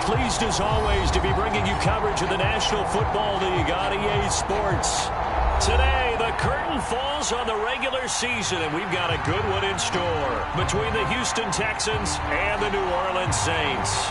pleased as always to be bringing you coverage of the National Football League on EA Sports. Today, the curtain falls on the regular season, and we've got a good one in store between the Houston Texans and the New Orleans Saints.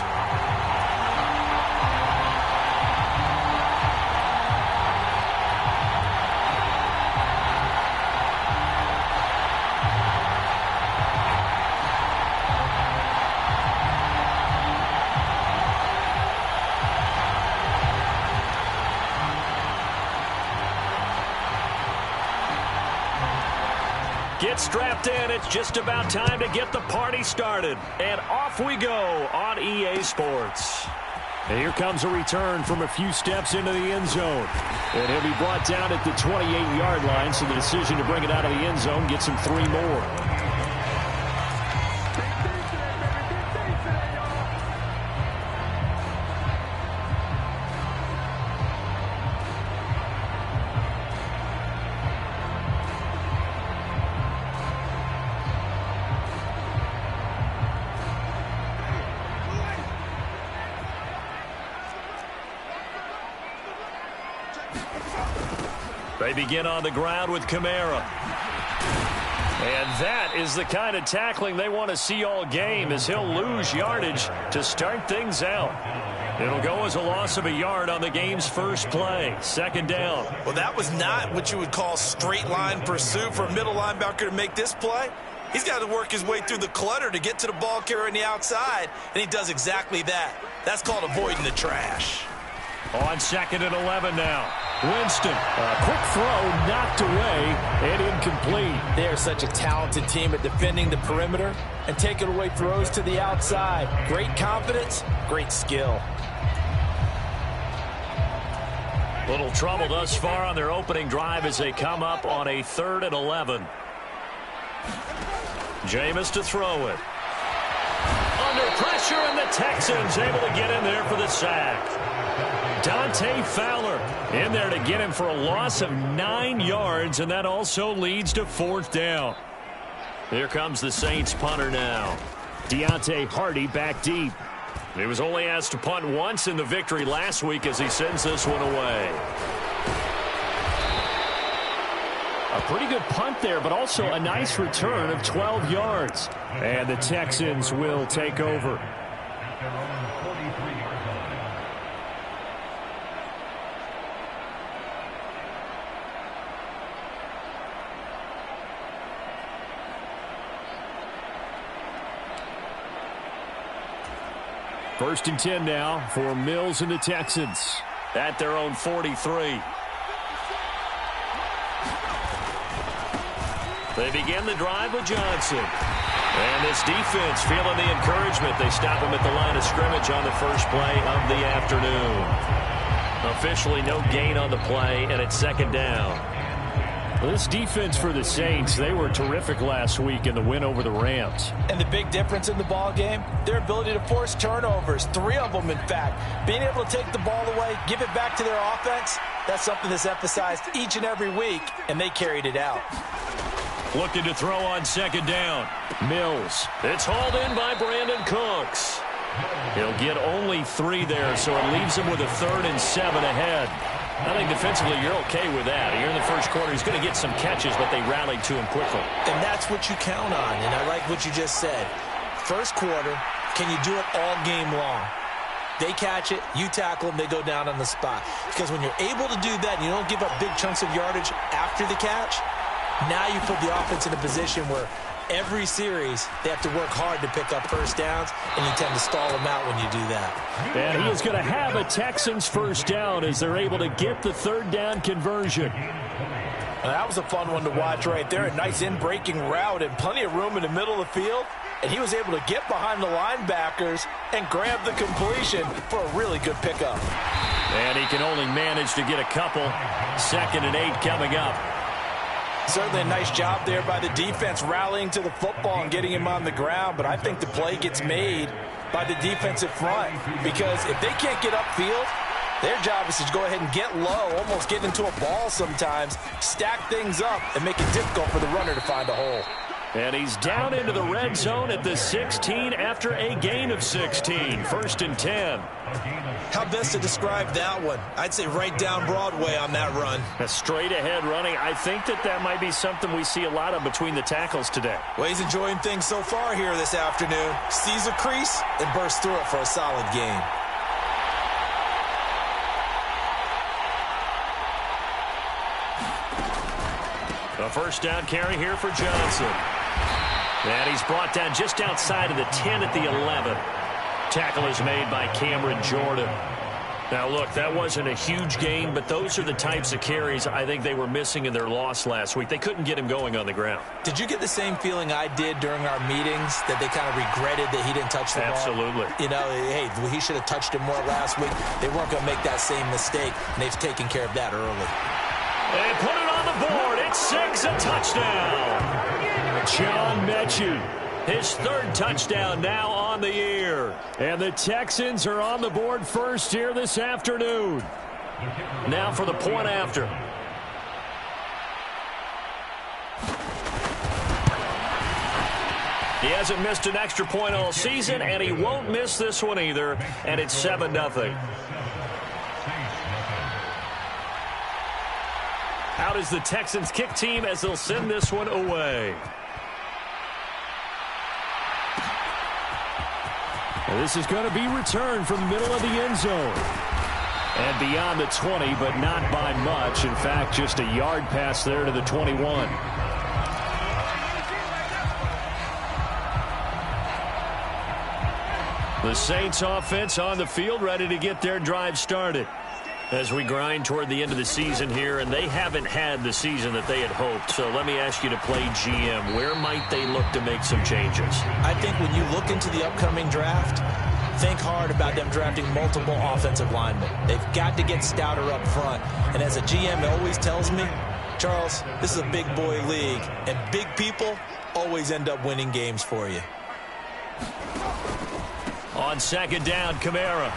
Get strapped in. It's just about time to get the party started. And off we go on EA Sports. And here comes a return from a few steps into the end zone. And he'll be brought down at the 28-yard line, so the decision to bring it out of the end zone gets him 3 more. They begin on the ground with Kamara. And that is the kind of tackling they want to see all game, as he'll lose yardage to start things out. It'll go as a loss of a yard on the game's first play. 2nd down. Well, that was not what you would call straight line pursuit for a middle linebacker to make this play. He's got to work his way through the clutter to get to the ball carrier on the outside, and he does exactly that. That's called avoiding the trash. On 2nd and 11 now. Winston, a quick throw, knocked away, and incomplete. They are such a talented team at defending the perimeter and taking away throws to the outside. Great confidence, great skill. Little trouble thus far on their opening drive as they come up on a 3rd and 11. Jameis to throw it. Under pressure, and the Texans able to get in there for the sack. Dante Fowler in there to get him for a loss of 9 yards, and that also leads to 4th down. Here comes the Saints punter now. Deontay Hardy back deep. He was only asked to punt once in the victory last week as he sends this one away. A pretty good punt there, but also a nice return of 12 yards. And the Texans will take over. First and 10 now for Mills and the Texans at their own 43. They begin the drive with Johnson. And this defense feeling the encouragement. They stop him at the line of scrimmage on the first play of the afternoon. Officially no gain on the play, and it's 2nd down. This defense for the Saints, they were terrific last week in the win over the Rams. And the big difference in the ball game, their ability to force turnovers, 3 of them in fact. Being able to take the ball away, give it back to their offense, that's something that's emphasized each and every week, and they carried it out. Looking to throw on 2nd down. Mills. It's hauled in by Brandon Cooks. He'll get only 3 there, so it leaves him with a 3rd and 7 ahead. I think defensively you're okay with that. Here in the first quarter, he's going to get some catches, but they rallied to him quickly. And that's what you count on, and I like what you just said. First quarter, can you do it all game long? They catch it, you tackle them, they go down on the spot. Because when you're able to do that and you don't give up big chunks of yardage after the catch, now you put the offense in a position where every series they have to work hard to pick up first downs, and you tend to stall them out when you do that. And he is going to have a Texans first down as they're able to get the 3rd down conversion. Well, that was a fun one to watch right there. A nice in-breaking route and plenty of room in the middle of the field. And he was able to get behind the linebackers and grab the completion for a really good pickup. And he can only manage to get a couple. 2nd and 8 coming up. Certainly a nice job there by the defense rallying to the football and getting him on the ground, but I think the play gets made by the defensive front, because if they can't get upfield, their job is to go ahead and get low, almost get into a ball sometimes, stack things up, and make it difficult for the runner to find a hole. And he's down into the red zone at the 16 after a gain of 16. 1st and 10. How best to describe that one? I'd say right down Broadway on that run. A straight ahead running. I think that might be something we see a lot of between the tackles today. Well, he's enjoying things so far here this afternoon. Sees a crease and bursts through it for a solid gain. A 1st down carry here for Johnson. And he's brought down just outside of the 10 at the 11. Tackle is made by Cameron Jordan. Now, look, that wasn't a huge gain, but those are the types of carries I think they were missing in their loss last week. They couldn't get him going on the ground. Did you get the same feeling I did during our meetings, that they kind of regretted that he didn't touch the ball? Absolutely. You know, hey, he should have touched it more last week. They weren't going to make that same mistake, and they've taken care of that early. They put it on the board. It's 6, a touchdown. John Mechie, his 3rd touchdown now on the year. And the Texans are on the board first here this afternoon. Now for the point after. He hasn't missed an extra point all season, and he won't miss this one either, and it's 7-0. Out is the Texans kick team as they'll send this one away. And this is going to be returned from the middle of the end zone. And beyond the 20, but not by much. In fact, just a yard pass there to the 21. The Saints offense on the field, ready to get their drive started as we grind toward the end of the season here, and they haven't had the season that they had hoped. So let me ask you to play GM. Where might they look to make some changes? I think when you look into the upcoming draft, think hard about them drafting multiple offensive linemen. They've got to get stouter up front. And as a GM always tells me, Charles, this is a big boy league, and big people always end up winning games for you. On 2nd down, Kamara.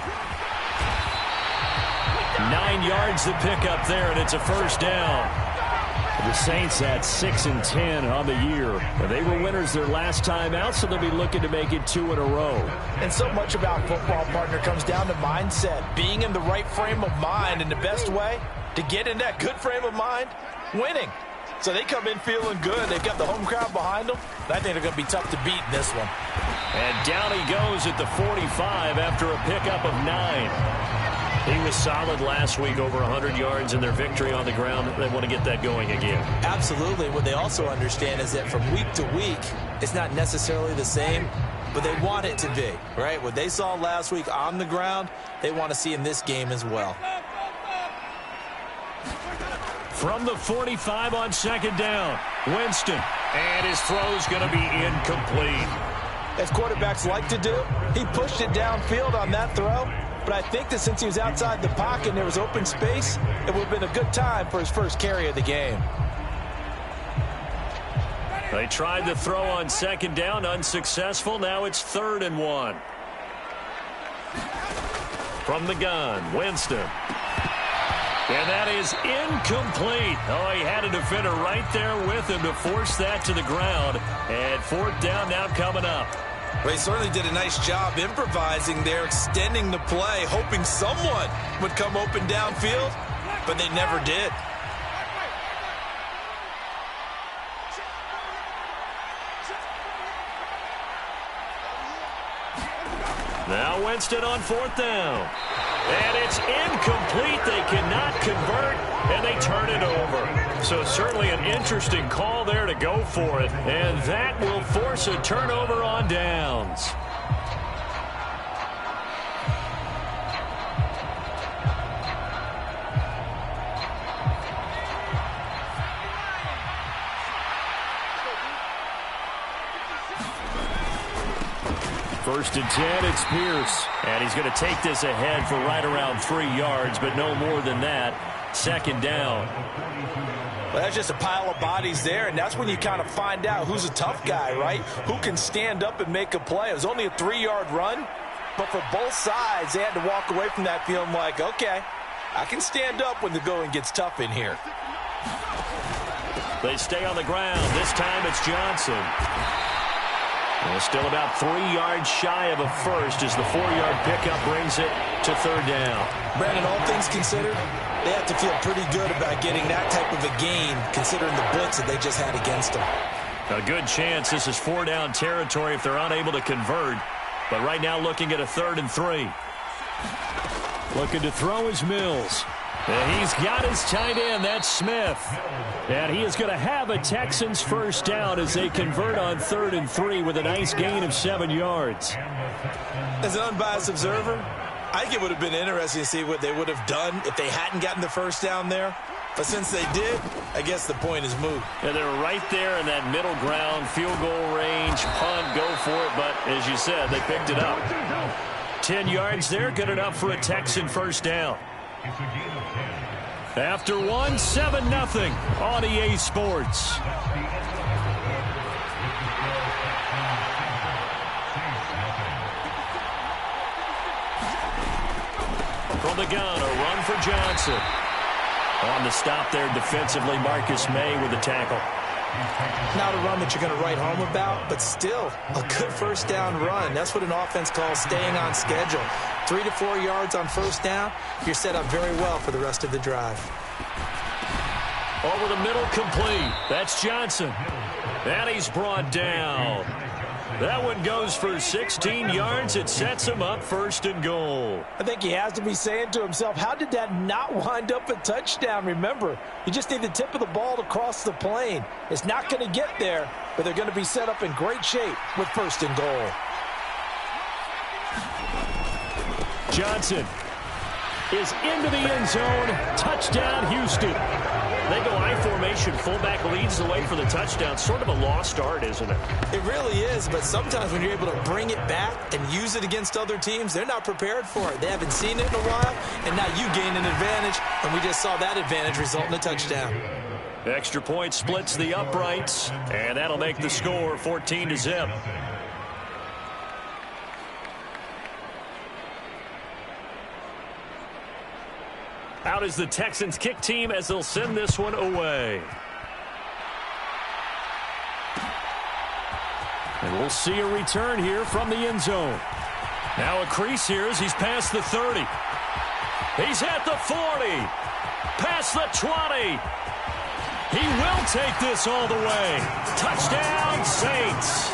9 yards to pick up there, and it's a 1st down. The Saints at 6 and 10 on the year. They were winners their last time out, so they'll be looking to make it 2 in a row. And so much about football, partner, comes down to mindset. Being in the right frame of mind, and the best way to get in that good frame of mind, winning. So they come in feeling good. They've got the home crowd behind them. I think they're going to be tough to beat in this one. And down he goes at the 45 after a pickup of 9. He was solid last week, over 100 yards in their victory on the ground. They want to get that going again. Absolutely. What they also understand is that from week to week, it's not necessarily the same, but they want it to be, right? What they saw last week on the ground, they want to see in this game as well. From the 45 on 2nd down, Winston. And his throw's going to be incomplete. As quarterbacks like to do, he pushed it downfield on that throw. But I think that since he was outside the pocket and there was open space, it would have been a good time for his first carry of the game. They tried the throw on 2nd down, unsuccessful. Now it's 3rd and 1. From the gun, Winston. And that is incomplete. Oh, he had a defender right there with him to force that to the ground. And 4th down now coming up. Well, he certainly did a nice job improvising there, extending the play, hoping someone would come open downfield, but they never did. Now Winston on 4th down. And it's incomplete. They cannot convert, and they turn it over. So certainly an interesting call there to go for it. And that will force a turnover on downs. First and 10, it's Pierce. And he's going to take this ahead for right around 3 yards, but no more than that. 2nd down. Well, that's just a pile of bodies there, and that's when you kind of find out who's a tough guy, right? Who can stand up and make a play. It was only a 3-yard run, but for both sides, they had to walk away from that feeling like, okay, I can stand up when the going gets tough in here. They stay on the ground. This time it's Johnson. Well, still about 3 yards shy of a first as the 4-yard pickup brings it to third down. Brandon, all things considered, they have to feel pretty good about getting that type of a gain considering the blitz that they just had against them. A good chance this is 4-down territory if they're unable to convert. But right now looking at a 3rd and 3. Looking to throw is Mills. And he's got his tight end. That's Smith. And he is going to have a Texans first down as they convert on 3rd and 3 with a nice gain of 7 yards. As an unbiased observer, I think it would have been interesting to see what they would have done if they hadn't gotten the first down there. But since they did, I guess the point is moot. And they're right there in that middle ground, field goal range, punt, go for it. But as you said, they picked it up. 10 yards there, good enough for a Texan first down. After 7-0 on EA Sports. From the gun, a run for Johnson. On the stop there defensively, Marcus May with the tackle. Not a run that you're going to write home about, but still a good first down run. That's what an offense calls staying on schedule. 3 to 4 yards on first down, you're set up very well for the rest of the drive. Over the middle, complete. That's Johnson. And he's brought down. That one goes for 16 yards. It sets him up 1st and goal. I think he has to be saying to himself, how did that not wind up a touchdown? Remember, you just need the tip of the ball to cross the plane. It's not going to get there, but they're going to be set up in great shape with 1st and goal. Johnson is into the end zone. Touchdown, Houston. They go I formation. Fullback leads the way for the touchdown. Sort of a lost art, isn't it? It really is, but sometimes when you're able to bring it back and use it against other teams, they're not prepared for it. They haven't seen it in a while, and now you gain an advantage, and we just saw that advantage result in a touchdown. Extra point splits the uprights, and that'll make the score 14-0. Out is the Texans kick team as they'll send this one away. And we'll see a return here from the end zone. Now a crease here as he's past the 30. He's at the 40. Past the 20. He will take this all the way. Touchdown, Saints.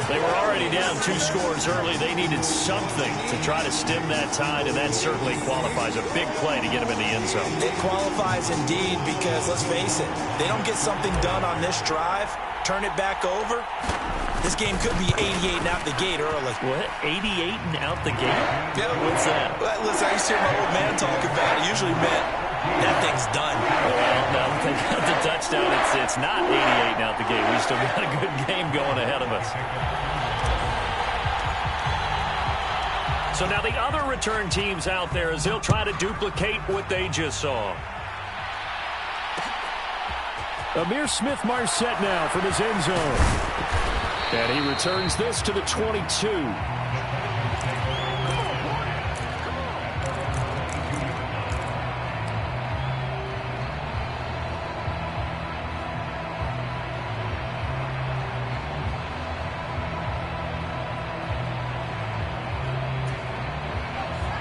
They were already down 2 scores early. They needed something to try to stem that tide, and that certainly qualifies. A big play to get him in the end zone. It qualifies indeed because, let's face it, they don't get something done on this drive, turn it back over, this game could be 88 and out the gate early. What? 88 and out the gate? Yeah. What's that? Well, listen, I used to hear my old man talk about it. Usually meant that thing's done. Well, no, they got the touchdown. It's not 88 and out the gate. We still got a good game going ahead of us. So now the other return teams out there as they'll try to duplicate what they just saw. Amir Smith-Marset now from his end zone. And he returns this to the 22.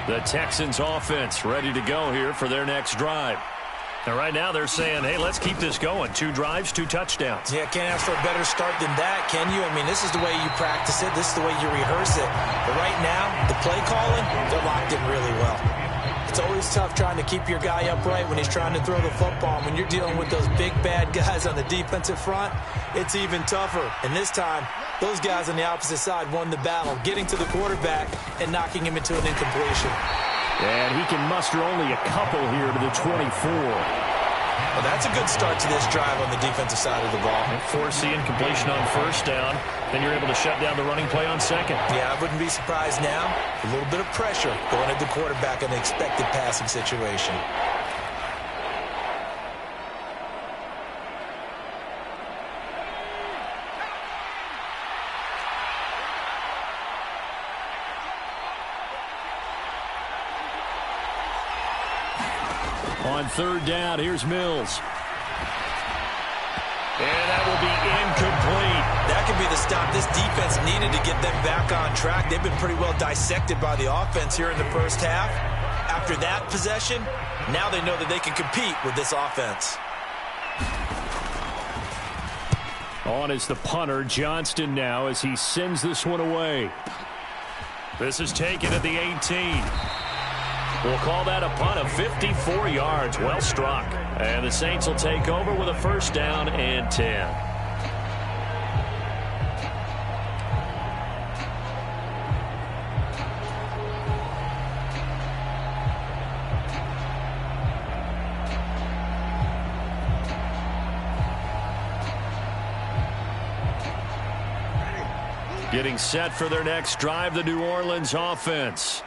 The Texans offense ready to go here for their next drive. And right now they're saying, hey, let's keep this going. 2 drives, 2 touchdowns. Yeah, can't ask for a better start than that, can you? I mean, this is the way you practice it. This is the way you rehearse it. But right now, the play calling, they're locked in really well. It's always tough trying to keep your guy upright when he's trying to throw the football. And when you're dealing with those big, bad guys on the defensive front, it's even tougher. And this time, those guys on the opposite side won the battle, getting to the quarterback and knocking him into an incompletion. And he can muster only a couple here to the 24. Well, that's a good start to this drive on the defensive side of the ball. And force the incompletion on first down. Then you're able to shut down the running play on second. Yeah, I wouldn't be surprised now. A little bit of pressure going at the quarterback in the expected passing situation. On third down, here's Mills. And that will be incomplete. That could be the stop this defense needed to get them back on track. They've been pretty well dissected by the offense here in the first half. After that possession, now they know that they can compete with this offense. On is the punter, Johnston, now as he sends this one away. This is taken at the 18. We'll call that a punt of 54 yards. Well struck. And the Saints will take over with a first down and 10. Getting set for their next drive, the New Orleans offense.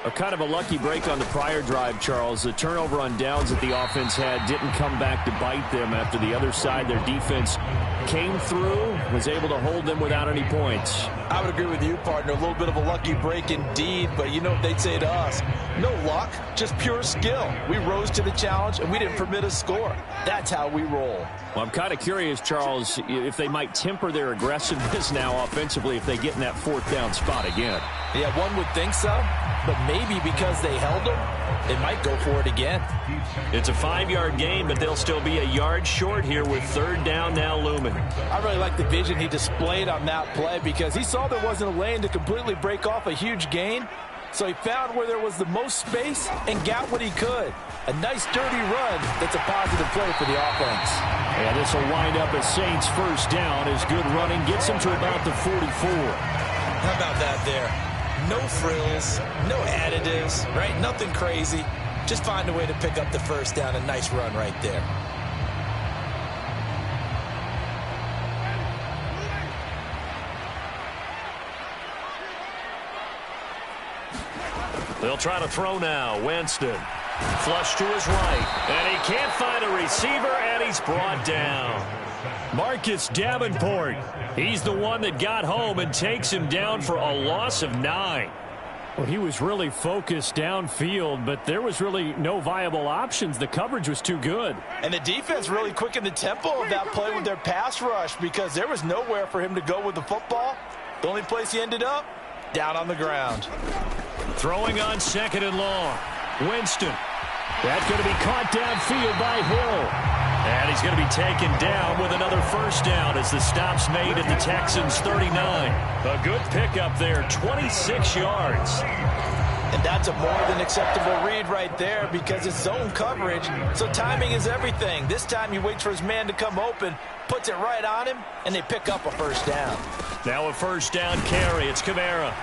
A kind of a lucky break on the prior drive, Charles. The turnover on downs that the offense had didn't come back to bite them after the other side. Their defense came through, was able to hold them without any points. I would agree with you, partner. A little bit of a lucky break indeed, but you know what they'd say to us? No luck, just pure skill. We rose to the challenge, and we didn't permit a score. That's how we roll. Well, I'm kind of curious, Charles, if they might temper their aggressiveness now offensively if they get in that fourth down spot again. Yeah, one would think so, but maybe because they held them, they might go for it again. It's a 5-yard gain, but they'll still be a yard short here with third down now looming. I really like the vision he displayed on that play because he saw there wasn't a lane to completely break off a huge gain. So he found where there was the most space and got what he could. A nice dirty run that's a positive play for the offense. Yeah, this will wind up a Saints first down as good running gets them to about the 44. How about that there? No frills, no additives, right? Nothing crazy. Just find a way to pick up the first down. A nice run right there. They'll try to throw now. Winston. Flush to his right. And he can't find a receiver, and he's brought down. Marcus Davenport. He's the one that got home and takes him down for a loss of 9. Well, he was really focused downfield, but there was really no viable options. The coverage was too good. And the defense really quickened the tempo of that play with their pass rush because there was nowhere for him to go with the football. The only place he ended up, down on the ground. Throwing on second and long. Winston. That's going to be caught downfield by Hill. And he's going to be taken down with another first down as the stop's made at the Texans' 39. A good pickup there, 26 yards. And that's a more than acceptable read right there because it's zone coverage, so timing is everything. This time he waits for his man to come open, puts it right on him, and they pick up a first down. Now a first down carry. It's Kamara.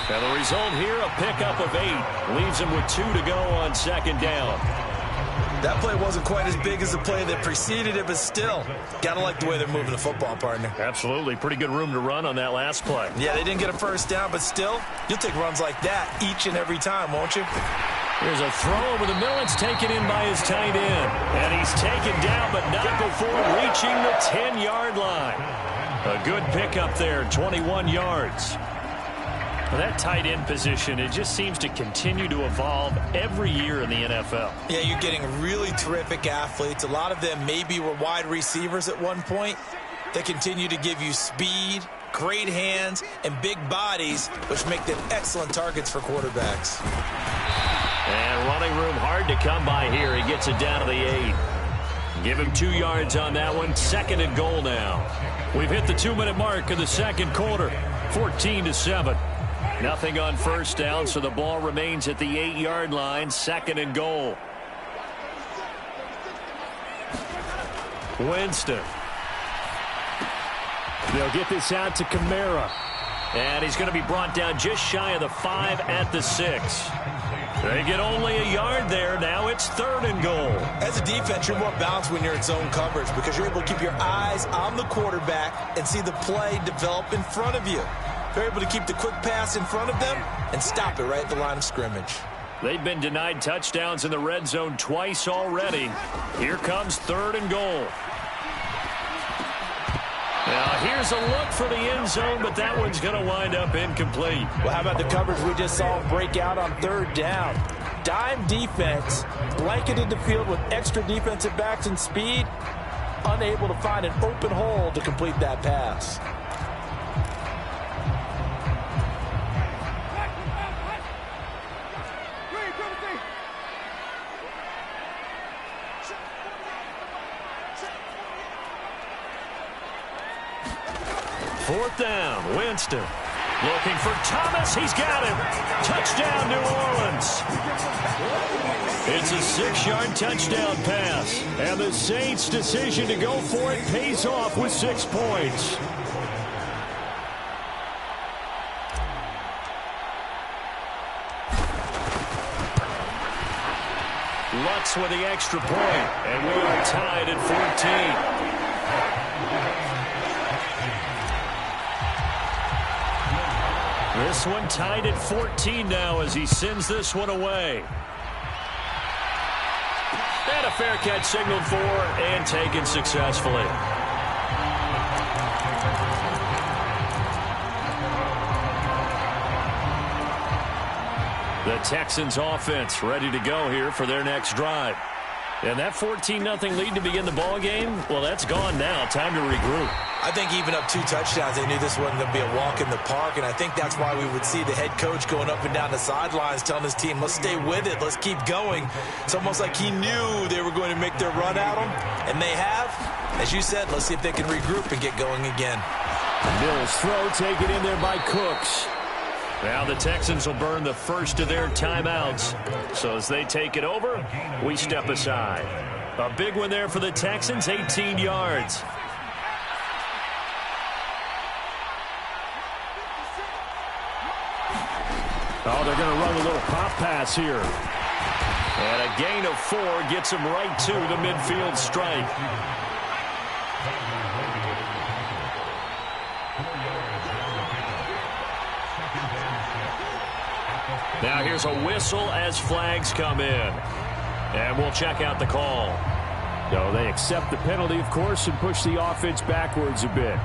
And the result here, a pickup of 8. Leaves him with 2 to go on second down. That play wasn't quite as big as the play that preceded it, but still, gotta like the way they're moving the football, partner. Absolutely. Pretty good room to run on that last play. Yeah, they didn't get a first down, but still, you'll take runs like that each and every time, won't you? Here's a throw over the middle. It's taken in by his tight end. And he's taken down, but not before reaching the 10-yard line. A good pickup there, 21 yards. Well, that tight end position, it just seems to continue to evolve every year in the NFL. Yeah, you're getting really terrific athletes. A lot of them maybe were wide receivers at one point. They continue to give you speed, great hands, and big bodies, which make them excellent targets for quarterbacks. And running room hard to come by here. He gets it down to the 8. Give him 2 yards on that one. Second and goal now. We've hit the 2-minute mark of the second quarter. 14-7. Nothing on first down, so the ball remains at the 8-yard line. Second and goal. Winston. They'll get this out to Kamara. And he's going to be brought down just shy of the 5 at the 6. They get only a yard there. Now it's third and goal. As a defense, you're more balanced when you're in zone coverage because you're able to keep your eyes on the quarterback and see the play develop in front of you. They're able to keep the quick pass in front of them and stop it right at the line of scrimmage. They've been denied touchdowns in the red zone twice already. Here comes third and goal. Now here's a look for the end zone, but that one's going to wind up incomplete. Well, how about the coverage we just saw break out on third down? Dime defense, blanketed the field with extra defensive backs and speed. unable to find an open hole to complete that pass. Fourth down, Winston. Looking for Thomas. He's got him. Touchdown, New Orleans. It's a 6-yard touchdown pass. And the Saints' decision to go for it pays off with 6 points. Lutz with the extra point. And we are tied at 14. This one tied at 14 now as he sends this one away. And a fair catch signaled for and taken successfully. The Texans offense ready to go here for their next drive. And that 14-0 lead to begin the ball game, well, that's gone now. Time to regroup. I think even up 2 touchdowns, they knew this wasn't going to be a walk in the park, and I think that's why we would see the head coach going up and down the sidelines telling his team, let's stay with it, let's keep going. It's almost like he knew they were going to make their run at him, and they have. As you said, let's see if they can regroup and get going again. Mills throw taken in there by Cooks. Now the Texans will burn the first of their timeouts. So as they take it over, we step aside. A big one there for the Texans, 18 yards. Oh, they're going to run a little pop pass here. And a gain of 4 gets them right to the midfield stripe. Now here's a whistle as flags come in. And we'll check out the call. So they accept the penalty, of course, and push the offense backwards a bit.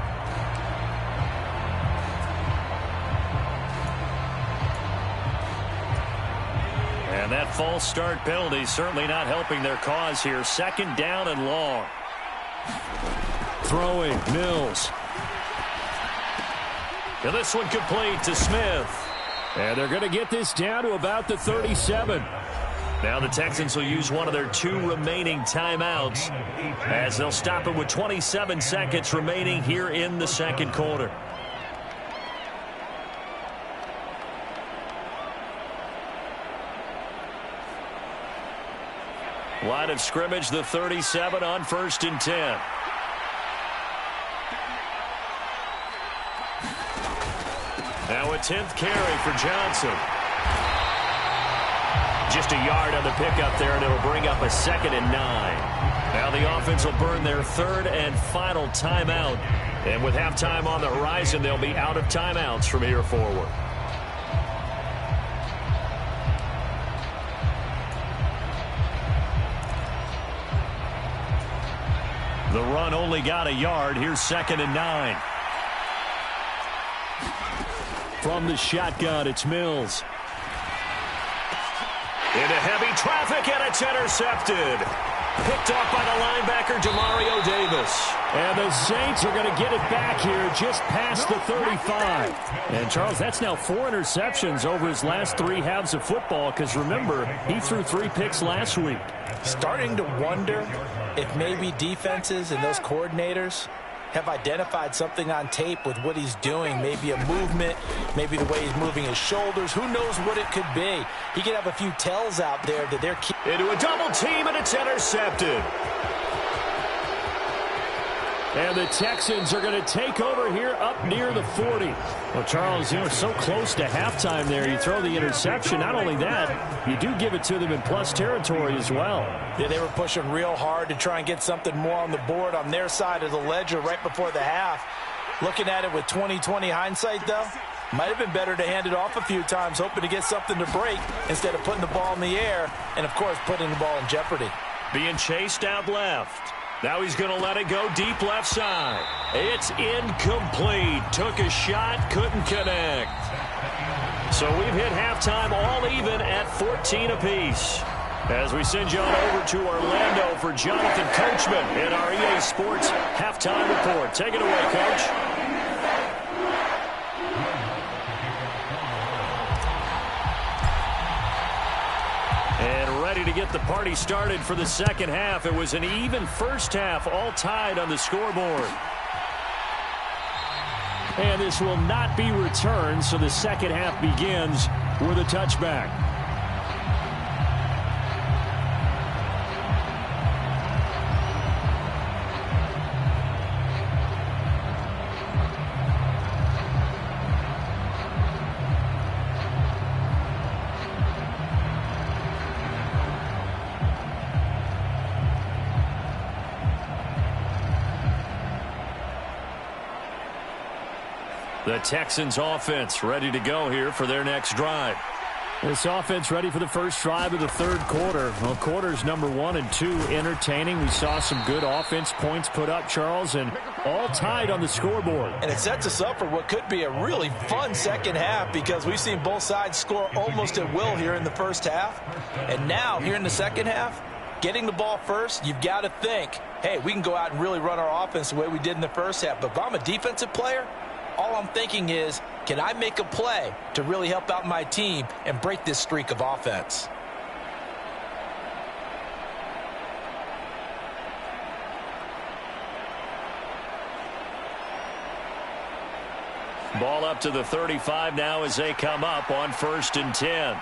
And that false start penalty certainly not helping their cause here. 2nd down and long. Throwing, Mills. And this one complete to Smith. And they're going to get this down to about the 37. Now the Texans will use one of their 2 remaining timeouts as they'll stop it with 27 seconds remaining here in the 2nd quarter. Line of scrimmage, the 37 on 1st and 10. Now a 10th carry for Johnson. Just a yard on the pickup there, and it'll bring up a 2nd and 9. Now the offense will burn their 3rd and final timeout. And with halftime on the horizon, they'll be out of timeouts from here forward. The run only got a yard. Here's 2nd and 9. From the shotgun, it's Mills. Into heavy traffic, and it's intercepted. Picked off by the linebacker, Demario Davis. And the Saints are going to get it back here just past the 35. And, Charles, that's now 4 interceptions over his last 3 halves of football because, remember, he threw 3 picks last week. Starting to wonder if maybe defenses and those coordinators have identified something on tape with what he's doing. Maybe a movement, maybe the way he's moving his shoulders. Who knows what it could be? He could have a few tells out there that they're into a double team, and it's intercepted. And the Texans are going to take over here up near the 40. Well, Charles, you know, so close to halftime there. You throw the interception. Not only that, you do give it to them in plus territory as well. Yeah, they were pushing real hard to try and get something more on the board on their side of the ledger right before the half. Looking at it with 20/20 hindsight, though, might have been better to hand it off a few times, hoping to get something to break instead of putting the ball in the air and, of course, putting the ball in jeopardy. Being chased out left. Now he's going to let it go deep left side. It's incomplete. Took a shot, couldn't connect. So we've hit halftime all even at 14 apiece. As we send you on over to Orlando for Jonathan Coachman in our EA Sports Halftime Report. Take it away, Coach. And ready to get the party started for the second half. It was an even first half, all tied on the scoreboard. And this will not be returned, so the second half begins with a touchback. The Texans offense ready to go here for their next drive. This offense ready for the first drive of the third quarter. Well, quarters number 1 and 2 entertaining. We saw some good offense points put up, Charles, and all tied on the scoreboard. And it sets us up for what could be a really fun second half because we've seen both sides score almost at will here in the first half. And now, here in the second half, getting the ball first, you've got to think, hey, we can go out and really run our offense the way we did in the first half. But if I'm a defensive player, all I'm thinking is, can I make a play to really help out my team and break this streak of offense? Ball up to the 35 now as they come up on 1st and 10.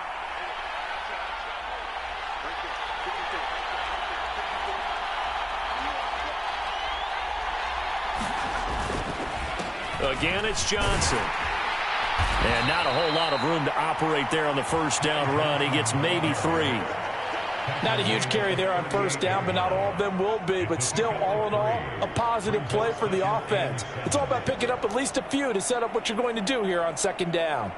Again, it's Johnson. And not a whole lot of room to operate there on the first down run. He gets maybe 3. Not a huge carry there on first down, but not all of them will be. But still, all in all, a positive play for the offense. It's all about picking up at least a few to set up what you're going to do here on second down.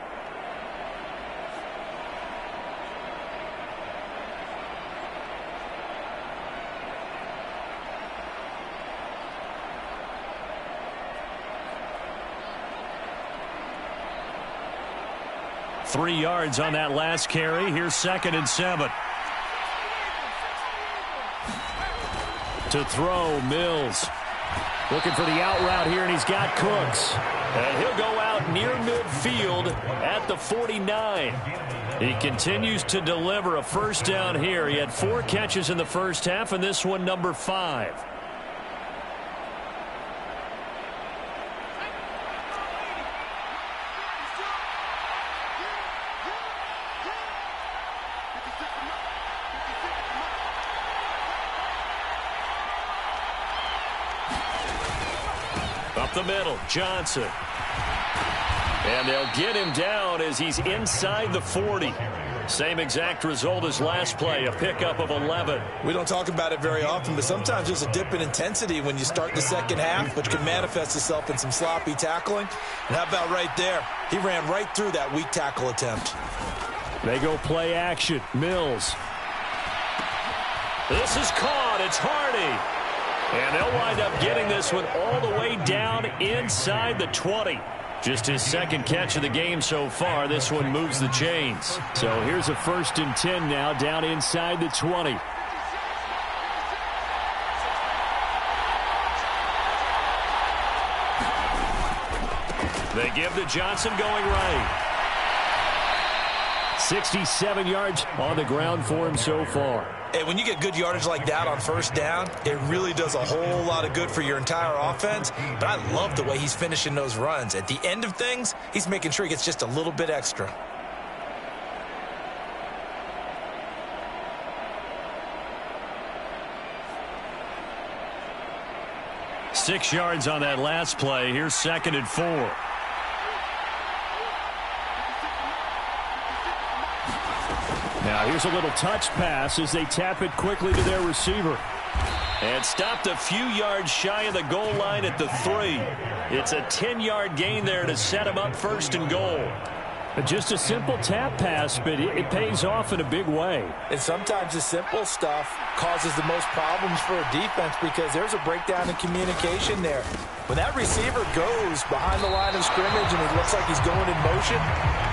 Three yards on that last carry. Here's 2nd and 7. To throw, Mills. Looking for the out route here, and he's got Cooks. And he'll go out near midfield at the 49. He continues to deliver a first down here. He had 4 catches in the first half, and this one number 5. Up the middle, Johnson. And they'll get him down as he's inside the 40. Same exact result as last play, a pickup of 11. We don't talk about it very often, but sometimes there's a dip in intensity when you start the second half, which can manifest itself in some sloppy tackling. And how about right there? He ran right through that weak tackle attempt. They go play action. Mills. This is caught. It's Hardy. And they'll wind up getting this one all the way down inside the 20. Just his 2nd catch of the game so far. This one moves the chains. So here's a 1st and 10 now down inside the 20. They give to Johnson going right. 67 yards on the ground for him so far. And when you get good yardage like that on first down, it really does a whole lot of good for your entire offense. But I love the way he's finishing those runs. At the end of things, he's making sure he gets just a little bit extra. Six yards on that last play. Here's 2nd and 4. Now here's a little touch pass as they tap it quickly to their receiver. And stopped a few yards shy of the goal line at the 3. It's a 10-yard gain there to set him up 1st and goal. Just a simple tap pass, but it pays off in a big way. And sometimes the simple stuff causes the most problems for a defense because there's a breakdown in communication there. When that receiver goes behind the line of scrimmage and it looks like he's going in motion,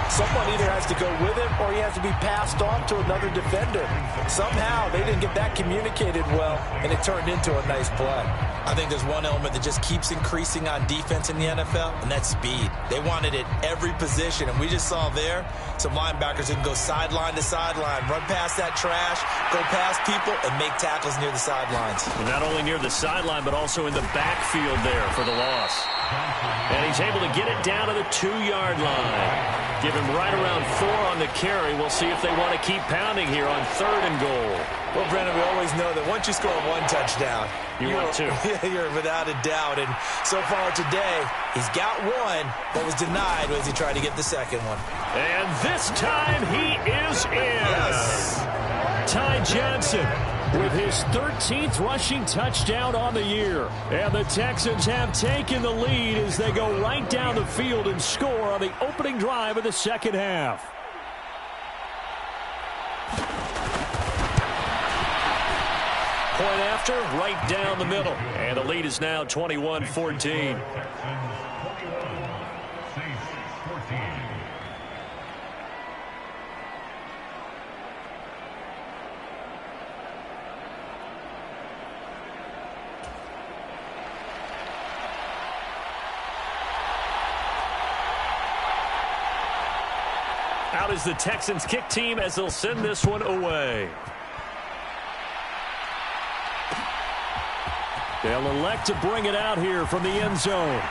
Someone either has to go with him or he has to be passed on to another defender. Somehow they didn't get that communicated well, and it turned into a nice play. I think there's one element that just keeps increasing on defense in the NFL, and that's speed. They wanted it every position, and we just saw there some linebackers who can go sideline to sideline, run past that trash, go past people, and make tackles near the sidelines. And not only near the sideline, but also in the backfield there for the loss. And he's able to get it down to the 2-yard line. Give him right around 4 on the carry. We'll see if they want to keep pounding here on 3rd and goal. Well, Brennan, we always know that once you score 1 touchdown, you want 2. You're without a doubt. And so far today, he's got 1, but was denied as he tried to get the second one. And this time he is in. Yes. Ty Johnson with his 13th rushing touchdown on the year. And the Texans have taken the lead as they go right down the field and score on the opening drive of the second half. Point after, right down the middle. And the lead is now 21-14. Out is the Texans kick team as they'll send this one away. They'll elect to bring it out here from the end zone.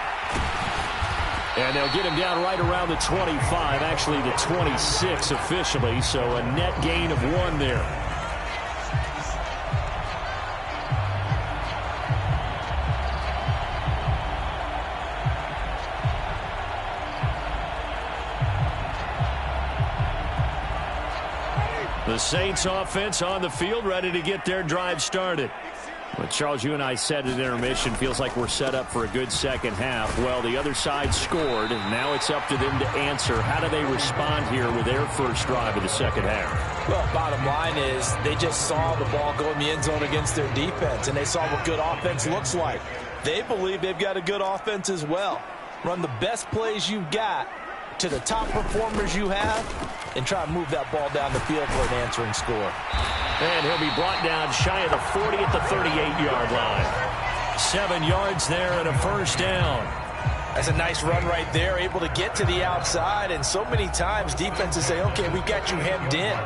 And they'll get him down right around the 25, actually the 26 officially, so a net gain of 1 there. The Saints offense on the field, ready to get their drive started. Well, Charles, you and I said at intermission, feels like we're set up for a good second half. Well, the other side scored, and now it's up to them to answer. How do they respond here with their first drive of the second half? Well, bottom line is they just saw the ball go in the end zone against their defense, and they saw what good offense looks like. They believe they've got a good offense as well. Run the best plays you've got to the top performers you have and try to move that ball down the field for an answering score. And he'll be brought down shy of the 40 at the 38-yard line. 7 yards there and a first down. That's a nice run right there, able to get to the outside, and so many times defenses say, okay, we've got you hemmed in.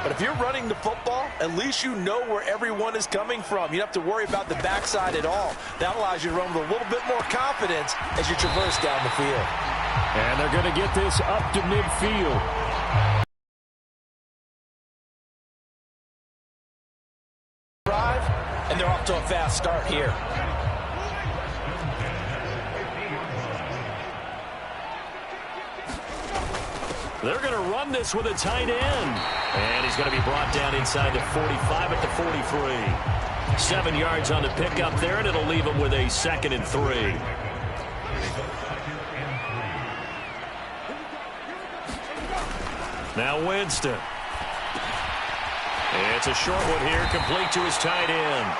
But if you're running the football, at least you know where everyone is coming from. You don't have to worry about the backside at all. That allows you to run with a little bit more confidence as you traverse down the field. And they're going to get this up to midfield. Drive, and they're off to a fast start here. They're going to run this with a tight end. And he's going to be brought down inside the 45 at the 43. 7 yards on the pickup there, and it'll leave him with a 2nd and 3. Now Winston. It's a short one here, complete to his tight end.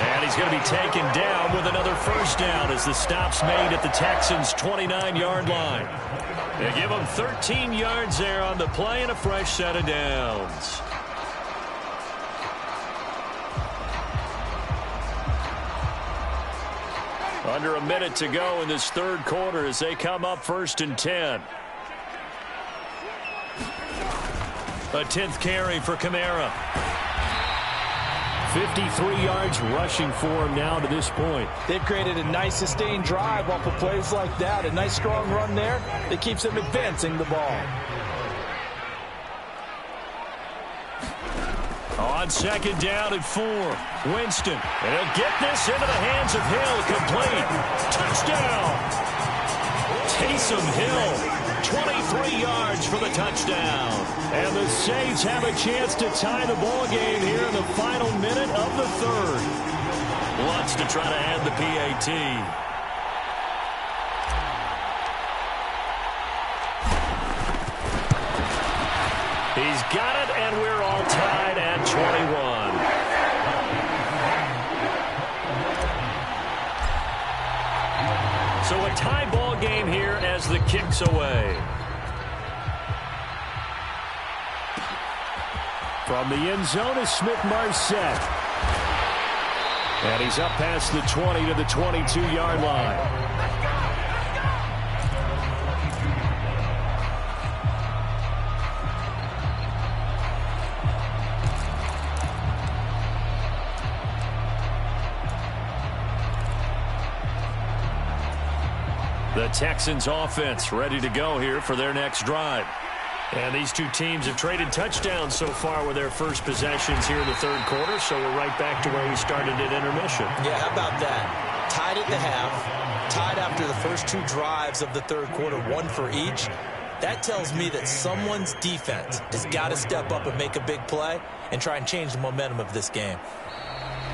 And he's going to be taken down with another first down as the stop's made at the Texans' 29-yard line. They give him 13 yards there on the play and a fresh set of downs. Under a minute to go in this third quarter as they come up 1st and 10. A 10th carry for Kamara. 53 yards rushing for him now to this point. They've created a nice sustained drive off of plays like that. A nice strong run there that keeps them advancing the ball. On 2nd down and 4. Winston. And he'll get this into the hands of Hill. Complete. Touchdown. Taysom Hill. 23 yards for the touchdown. And the Saints have a chance to tie the ball game here in the final minute of the third. Wants to try to add the PAT. He's got it, and we're all tied at 21. So a tie ball game here as the kick's away. From the end zone is Smith-Marsette. And he's up past the 20 to the 22-yard line. The Texans offense ready to go here for their next drive. And these two teams have traded touchdowns so far with their first possessions here in the third quarter, so we're right back to where we started at intermission. Yeah, how about that? Tied at the half, tied after the first two drives of the third quarter, one for each. That tells me that someone's defense has got to step up and make a big play and try and change the momentum of this game.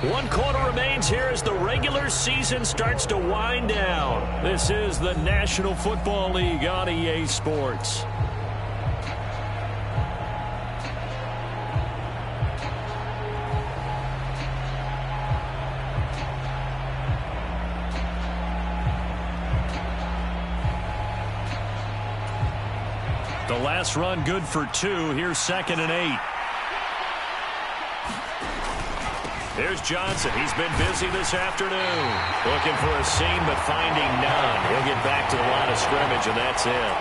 1 quarter remains here as the regular season starts to wind down. This is the National Football League on EA Sports. The last run good for 2. Here's 2nd and 8. There's Johnson. He's been busy this afternoon. Looking for a seam, but finding none. He'll get back to the line of scrimmage, and that's it.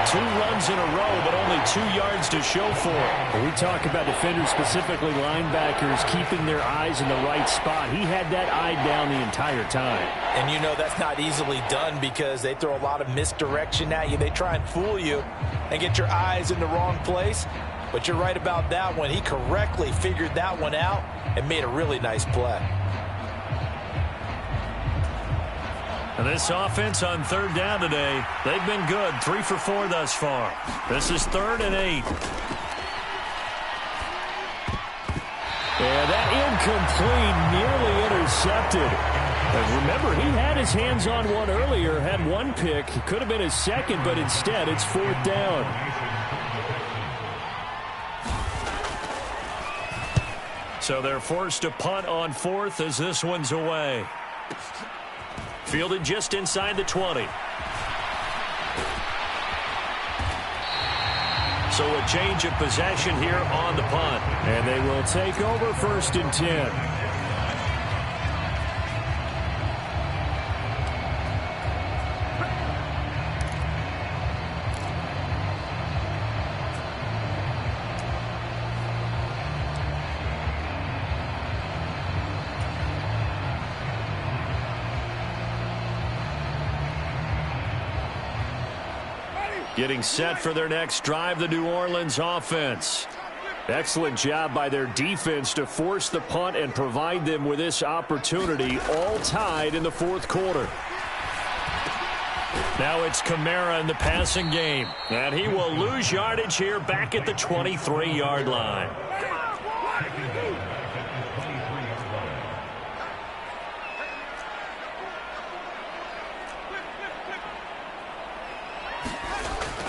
2 runs in a row, but only 2 yards to show for it. When we talk about defenders, specifically linebackers, keeping their eyes in the right spot, he had that eye down the entire time. And you know that's not easily done because they throw a lot of misdirection at you. They try and fool you and get your eyes in the wrong place. But you're right about that one. He correctly figured that one out and made a really nice play. And this offense on 3rd down today, they've been good. 3 for 4 thus far. This is 3rd and 8. And that incomplete, nearly intercepted. And remember, he had his hands on one earlier, had 1 pick. It could have been his second, but instead it's 4th down. So they're forced to punt on 4th as this one's away. Fielded just inside the 20. So a change of possession here on the punt. And they will take over 1st and 10. Getting set for their next drive, the New Orleans offense. Excellent job by their defense to force the punt and provide them with this opportunity, all tied in the 4th quarter. Now it's Kamara in the passing game, and he will lose yardage here back at the 23-yard line.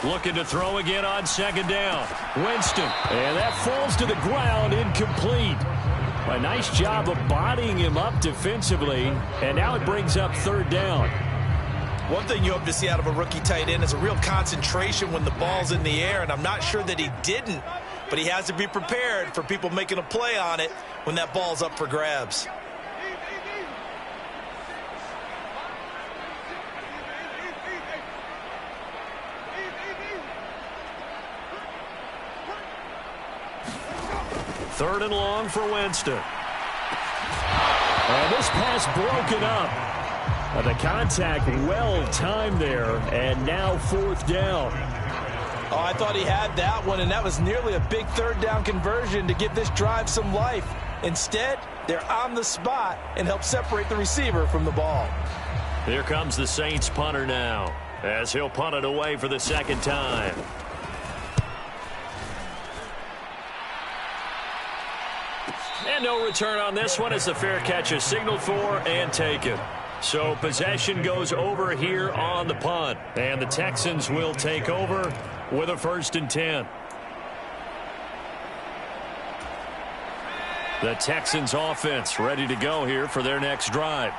Looking to throw again on 2nd down. Winston. And that falls to the ground, incomplete. A nice job of bodying him up defensively. And now it brings up 3rd down. One thing you hope to see out of a rookie tight end is a real concentration when the ball's in the air. And I'm not sure that he didn't, but he has to be prepared for people making a play on it when that ball's up for grabs. Third and long for Winston. And this pass broken up. The contact well timed there, and now 4th down. Oh, I thought he had that one, and that was nearly a big 3rd down conversion to give this drive some life. Instead, they're on the spot and help separate the receiver from the ball. Here comes the Saints punter now, as he'll punt it away for the 2nd time. And no return on this one as the fair catch is signaled for and taken. So possession goes over here on the punt. And the Texans will take over with a 1st and 10. The Texans offense ready to go here for their next drive.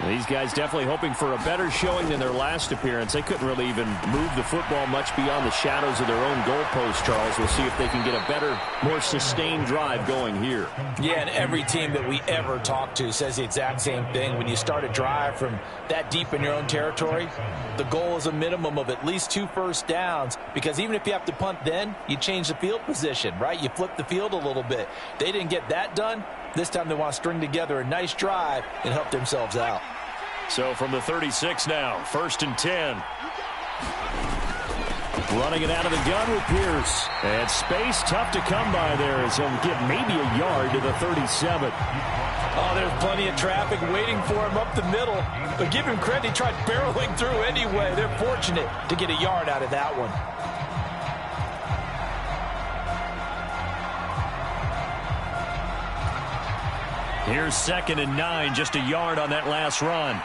These guys definitely hoping for a better showing than their last appearance. They couldn't really even move the football much beyond the shadows of their own goalpost, Charles. We'll see if they can get a better, more sustained drive going here. Yeah, and every team that we ever talk to says the exact same thing. When you start a drive from that deep in your own territory, the goal is a minimum of at least 2 first downs, because even if you have to punt then, you change the field position, right? You flip the field a little bit. They didn't get that done. This time they want to string together a nice drive and help themselves out. So from the 36 now, 1st and 10. Running it out of the gun with Pierce. And space tough to come by there as he'll get maybe a yard to the 37. Oh, there's plenty of traffic waiting for him up the middle. But give him credit, he tried barreling through anyway. They're fortunate to get a yard out of that one. Here's 2nd and 9, just a yard on that last run.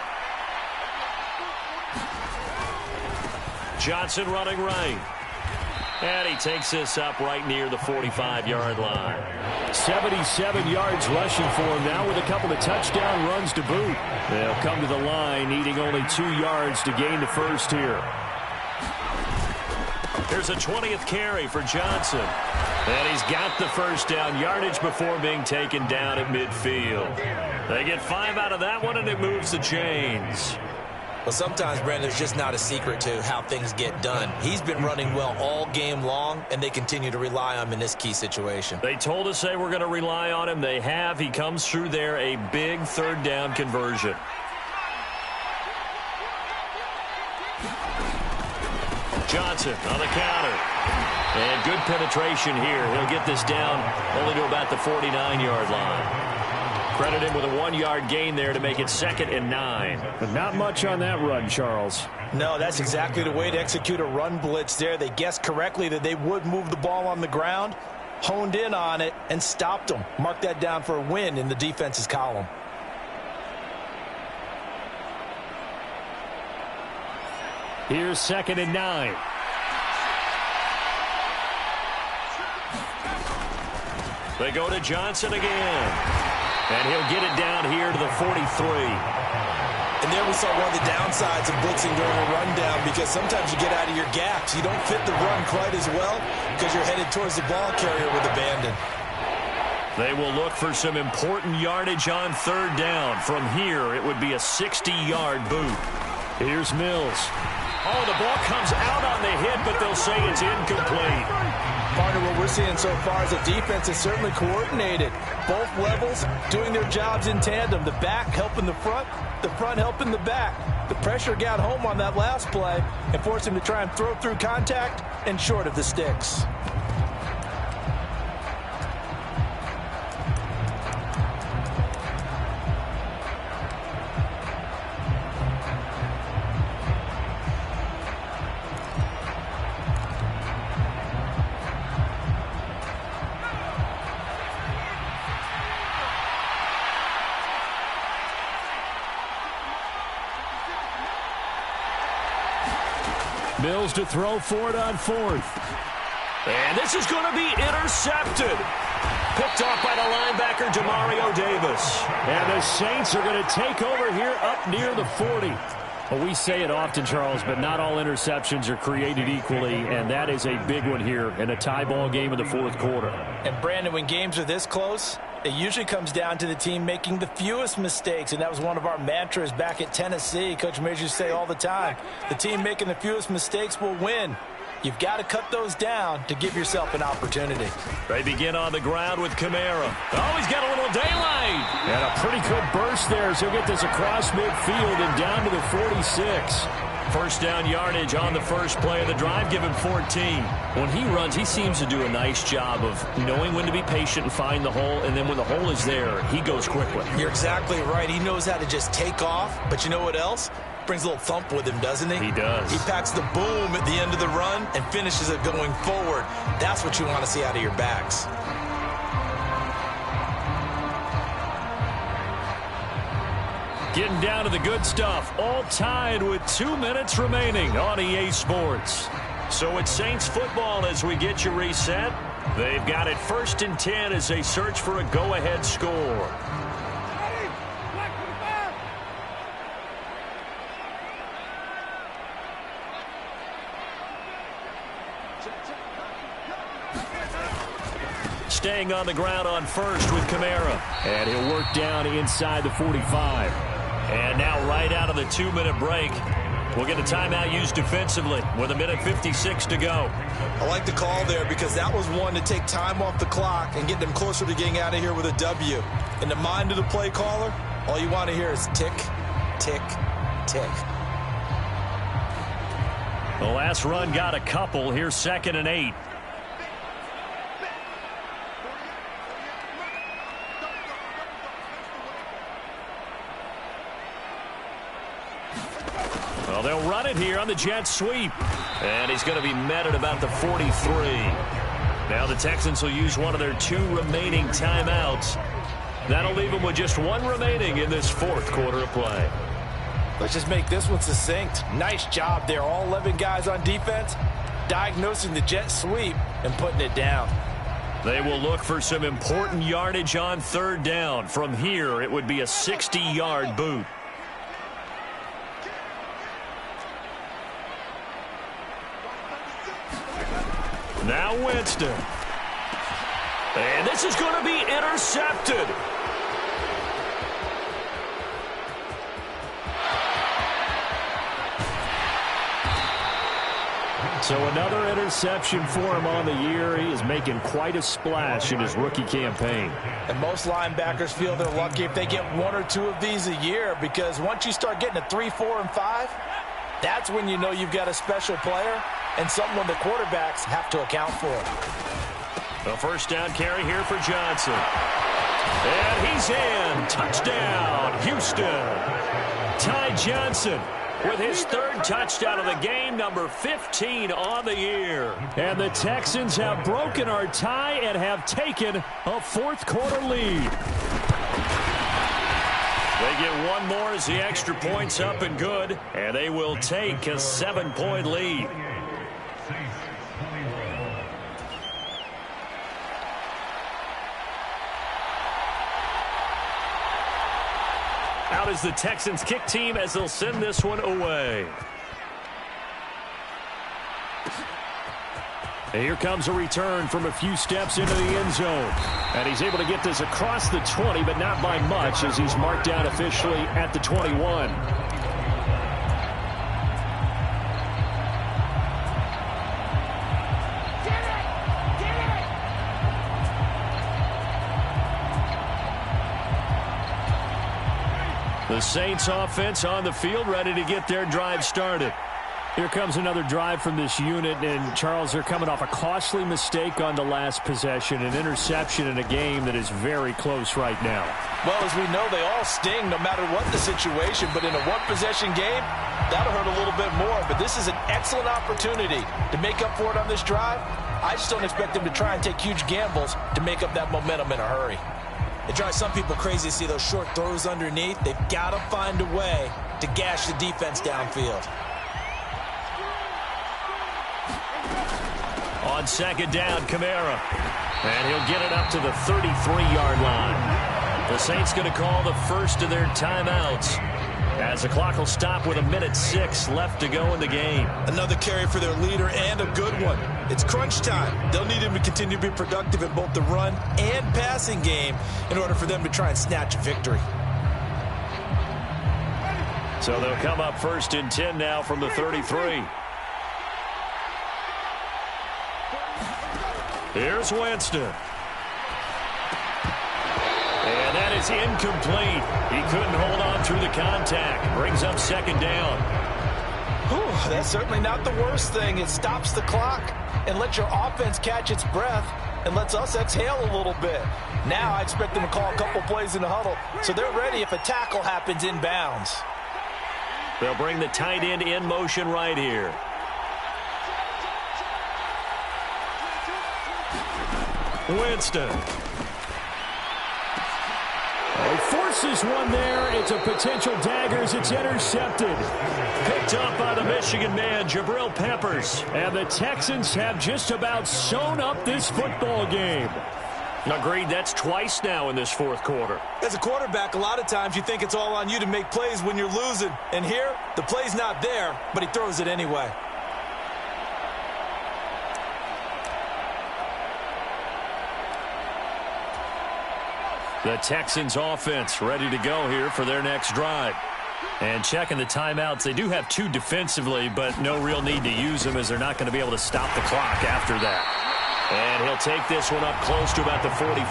Johnson running right. And he takes this up right near the 45-yard line. 77 yards rushing for him now with a couple of touchdown runs to boot. They'll come to the line needing only 2 yards to gain the first here. There's a 20th carry for Johnson. And he's got the first down yardage before being taken down at midfield. They get 5 out of that one, and it moves the chains. Well, sometimes, Brandon, there's just not a secret to how things get done. He's been running well all game long, and they continue to rely on him in this key situation. They told us they were going to rely on him. They have. He comes through there, a big 3rd down conversion. Johnson on the counter. And good penetration here. He'll get this down only to about the 49-yard line. Credit him with a 1-yard gain there to make it 2nd and 9. But not much on that run, Charles. No, that's exactly the way to execute a run blitz there. They guessed correctly that they would move the ball on the ground, honed in on it, and stopped them. Mark that down for a win in the defense's column. Here's 2nd and 9. They go to Johnson again. And he'll get it down here to the 43. And there we saw one of the downsides of blitzing during a rundown, because sometimes you get out of your gaps. You don't fit the run quite as well because you're headed towards the ball carrier with abandon. They will look for some important yardage on 3rd down. From here, it would be a 60-yard boot. Here's Mills. Oh, the ball comes out on the hit, but they'll say it's incomplete. Partner, what we're seeing so far is a defense is certainly coordinated. Both levels doing their jobs in tandem. The back helping the front helping the back. The pressure got home on that last play and forced him to try and throw through contact and short of the sticks. Mills to throw for it on 4th. And this is going to be intercepted. Picked off by the linebacker, Demario Davis. And the Saints are going to take over here up near the 40. Well, we say it often, Charles, but not all interceptions are created equally, and that is a big one here in a tie ball game in the 4th quarter. And, Brandon, when games are this close, it usually comes down to the team making the fewest mistakes, and that was one of our mantras back at Tennessee. Coach Majors used to say all the time, the team making the fewest mistakes will win. You've got to cut those down to give yourself an opportunity. They begin on the ground with Kamara. Oh, he's got a little daylight. And a pretty good burst there as he'll get this across midfield and down to the 46. First down yardage on the first play of the drive, give him 14. When he runs, he seems to do a nice job of knowing when to be patient and find the hole, and then when the hole is there, he goes quickly. You're exactly right. He knows how to just take off, but you know what else? Brings a little thump with him, doesn't he? He does. He packs the boom at the end of the run and finishes it going forward. That's what you want to see out of your backs. Getting down to the good stuff. All tied with 2 minutes remaining on EA Sports. So it's Saints football as we get you reset. They've got it 1st and 10 as they search for a go-ahead score. Staying on the ground on first with Kamara. And he'll work down inside the 45. And now right out of the 2-minute break, we'll get a timeout used defensively with 1:56 to go. I like the call there because that was one to take time off the clock and get them closer to getting out of here with a W. In the mind of the play caller, all you want to hear is tick, tick, tick. The last run got a couple. Here's 2nd and 8. Well, they'll run it here on the jet sweep. And he's going to be met at about the 43. Now the Texans will use one of their 2 remaining timeouts. That'll leave them with just 1 remaining in this 4th quarter of play. Let's just make this one succinct. Nice job there. All 11 guys on defense diagnosing the jet sweep and putting it down. They will look for some important yardage on 3rd down. From here, it would be a 60-yard boot. Now Winston. And this is going to be intercepted. So another interception for him on the year. He is making quite a splash in his rookie campaign. And most linebackers feel they're lucky if they get 1 or 2 of these a year, because once you start getting to 3, 4, and 5, that's when you know you've got a special player and someone the quarterbacks have to account for. The 1st down carry here for Johnson. And he's in. Touchdown, Houston. Ty Johnson with his 3rd touchdown of the game, number 15 on the year. And the Texans have broken our tie and have taken a 4th quarter lead. They get 1 more as the extra point's up and good, and they will take a 7-point lead. Out is the Texans kick team as they'll send this one away. And here comes a return from a few steps into the end zone. And he's able to get this across the 20, but not by much, as he's marked down officially at the 21. The Saints offense on the field, ready to get their drive started. Here comes another drive from this unit, and Charles, they're coming off a costly mistake on the last possession, an interception in a game that is very close right now. Well, as we know, they all sting no matter what the situation, but in a 1-possession game, that'll hurt a little bit more. But this is an excellent opportunity to make up for it on this drive. I just don't expect them to try and take huge gambles to make up that momentum in a hurry. It drives some people crazy to see those short throws underneath. They've got to find a way to gash the defense downfield. On 2nd down, Kamara. And he'll get it up to the 33-yard line. The Saints going to call the first of their timeouts, as the clock will stop with 1:06 left to go in the game. Another carry for their leader, and a good one. It's crunch time. They'll need him to continue to be productive in both the run and passing game in order for them to try and snatch a victory. So they'll come up 1st and 10 now from the 33. Here's Winston. And that is incomplete. He couldn't hold on through the contact. Brings up 2nd down. Whew, that's certainly not the worst thing. It stops the clock and lets your offense catch its breath and lets us exhale a little bit. Now I expect them to call a couple plays in the huddle, so they're ready if a tackle happens inbounds. They'll bring the tight end in motion right here. Winston. He forces one there. It's a potential daggers. It's intercepted. Picked up by the Michigan man, Jabril Peppers. And the Texans have just about sewn up this football game. Agreed, that's twice now in this 4th quarter. As a quarterback, a lot of times you think it's all on you to make plays when you're losing. And here, the play's not there, but he throws it anyway. The Texans offense ready to go here for their next drive. And checking the timeouts, they do have 2 defensively, but no real need to use them as they're not going to be able to stop the clock after that. And he'll take this one up close to about the 45.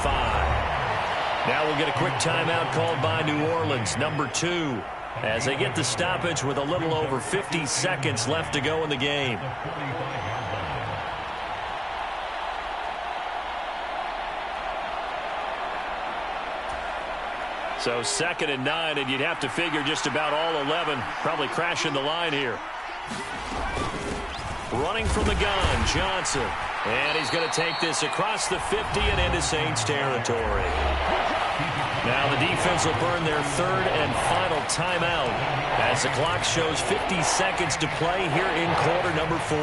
Now we'll get a quick timeout called by New Orleans, number 2, as they get the stoppage with a little over 50 seconds left to go in the game. So 2nd and 9, and you'd have to figure just about all 11 probably crashing the line here. Running from the gun, Johnson. And he's going to take this across the 50 and into Saints territory. Now the defense will burn their 3rd and final timeout as the clock shows 50 seconds to play here in quarter number 4.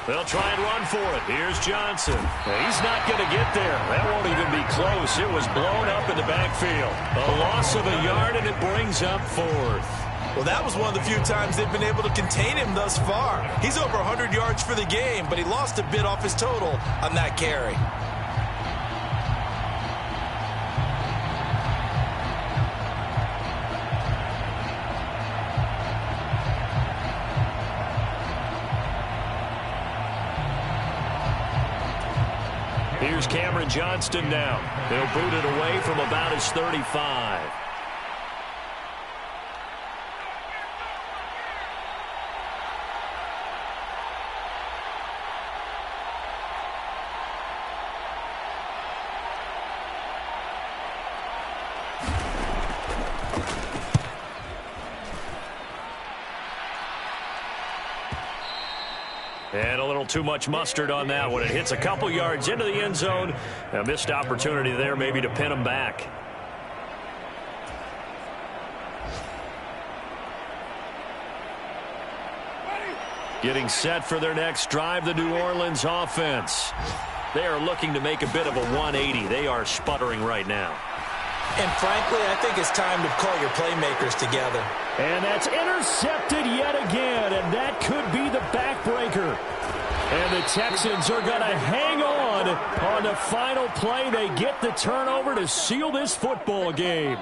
They'll try and run for it. Here's Johnson. He's not going to get there. That won't even be close. It was blown up in the backfield. A loss of a yard, and it brings up 4th. Well, that was one of the few times they've been able to contain him thus far. He's over 100 yards for the game, but he lost a bit off his total on that carry. Here's Cameron Johnston now. He'll boot it away from about his 35. And a little too much mustard on that one. It hits a couple yards into the end zone. A missed opportunity there maybe to pin them back. Getting set for their next drive, the New Orleans offense. They are looking to make a bit of a 180. They are sputtering right now. And frankly, I think it's time to call your playmakers together. And that's intercepted yet again, and that could be the backbreaker. And the Texans are going to hang on the final play. They get the turnover to seal this football game.